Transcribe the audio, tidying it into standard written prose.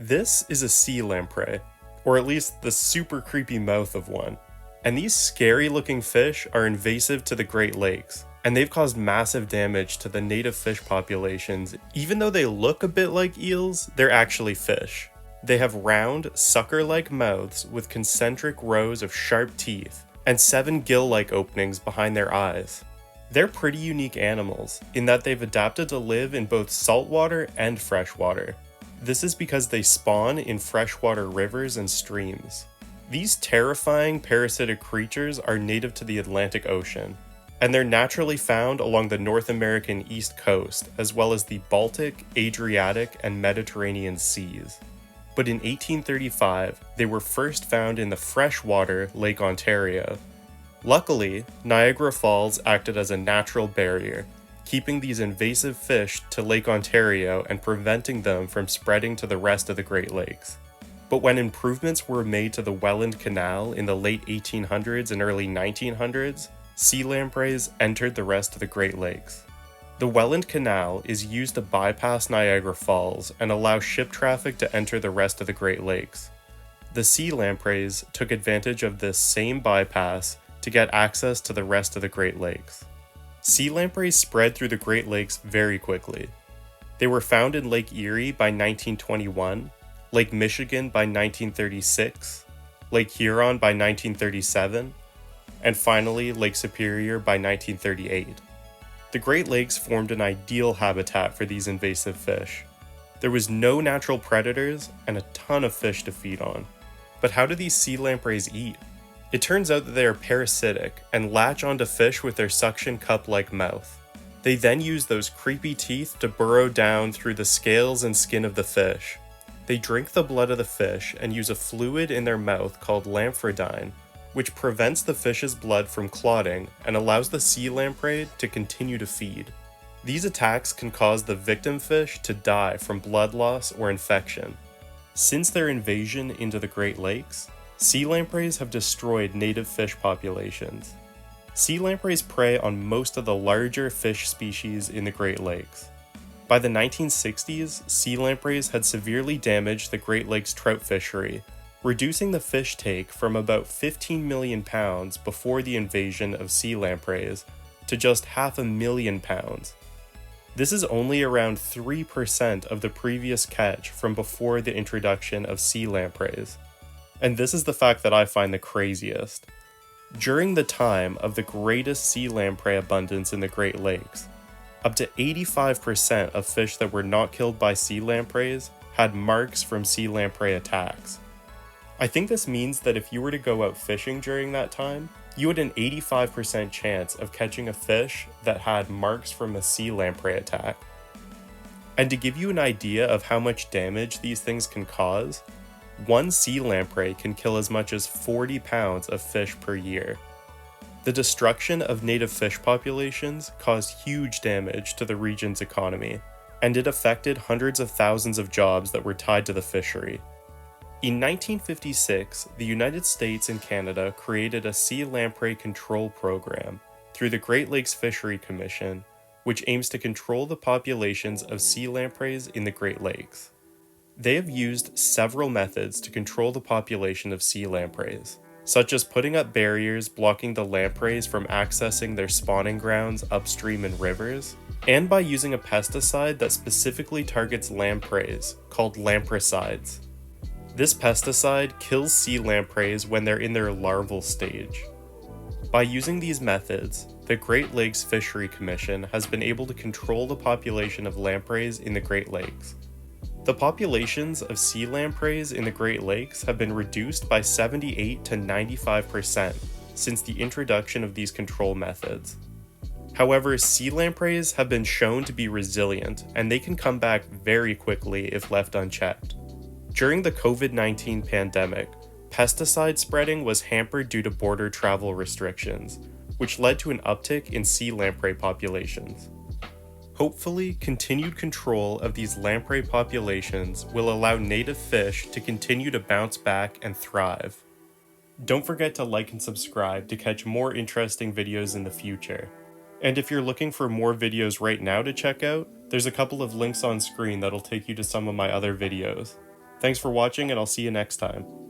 This is a sea lamprey, or at least the super creepy mouth of one. And these scary looking fish are invasive to the Great Lakes, and they've caused massive damage to the native fish populations. Even though they look a bit like eels, they're actually fish. They have round, sucker-like mouths with concentric rows of sharp teeth, and 7 gill-like openings behind their eyes. They're pretty unique animals, in that they've adapted to live in both saltwater and freshwater. This is because they spawn in freshwater rivers and streams. These terrifying parasitic creatures are native to the Atlantic Ocean, and they're naturally found along the North American East Coast, as well as the Baltic, Adriatic, and Mediterranean seas. But in 1835, they were first found in the freshwater Lake Ontario. Luckily, Niagara Falls acted as a natural barrier, keeping these invasive fish to Lake Ontario and preventing them from spreading to the rest of the Great Lakes. But when improvements were made to the Welland Canal in the late 1800s and early 1900s, sea lampreys entered the rest of the Great Lakes. The Welland Canal is used to bypass Niagara Falls and allow ship traffic to enter the rest of the Great Lakes. The sea lampreys took advantage of this same bypass to get access to the rest of the Great Lakes. Sea lampreys spread through the Great Lakes very quickly. They were found in Lake Erie by 1921, Lake Michigan by 1936, Lake Huron by 1937, and finally Lake Superior by 1938. The Great Lakes formed an ideal habitat for these invasive fish. There was no natural predators and a ton of fish to feed on. But how do these sea lampreys eat? It turns out that they are parasitic and latch onto fish with their suction cup-like mouth. They then use those creepy teeth to burrow down through the scales and skin of the fish. They drink the blood of the fish and use a fluid in their mouth called lamphrodine, which prevents the fish's blood from clotting and allows the sea lamprey to continue to feed. These attacks can cause the victim fish to die from blood loss or infection. Since their invasion into the Great Lakes, sea lampreys have destroyed native fish populations. Sea lampreys prey on most of the larger fish species in the Great Lakes. By the 1960s, sea lampreys had severely damaged the Great Lakes trout fishery, reducing the fish take from about 15 million pounds before the invasion of sea lampreys to just 500,000 pounds. This is only around 3% of the previous catch from before the introduction of sea lampreys. And this is the fact that I find the craziest. During the time of the greatest sea lamprey abundance in the Great Lakes, up to 85% of fish that were not killed by sea lampreys had marks from sea lamprey attacks. I think this means that if you were to go out fishing during that time, you had an 85% chance of catching a fish that had marks from a sea lamprey attack. And to give you an idea of how much damage these things can cause, one sea lamprey can kill as much as 40 pounds of fish per year. The destruction of native fish populations caused huge damage to the region's economy, and it affected hundreds of thousands of jobs that were tied to the fishery. In 1956, the United States and Canada created a sea lamprey control program through the Great Lakes Fishery Commission, which aims to control the populations of sea lampreys in the Great Lakes. They have used several methods to control the population of sea lampreys, such as putting up barriers blocking the lampreys from accessing their spawning grounds upstream in rivers, and by using a pesticide that specifically targets lampreys, called lampricides. This pesticide kills sea lampreys when they're in their larval stage. By using these methods, the Great Lakes Fishery Commission has been able to control the population of lampreys in the Great Lakes. The populations of sea lampreys in the Great Lakes have been reduced by 78 to 95% since the introduction of these control methods. However, sea lampreys have been shown to be resilient, and they can come back very quickly if left unchecked. During the COVID-19 pandemic, pesticide spreading was hampered due to border travel restrictions, which led to an uptick in sea lamprey populations. Hopefully, continued control of these lamprey populations will allow native fish to continue to bounce back and thrive. Don't forget to like and subscribe to catch more interesting videos in the future. And if you're looking for more videos right now to check out, there's a couple of links on screen that'll take you to some of my other videos. Thanks for watching, and I'll see you next time.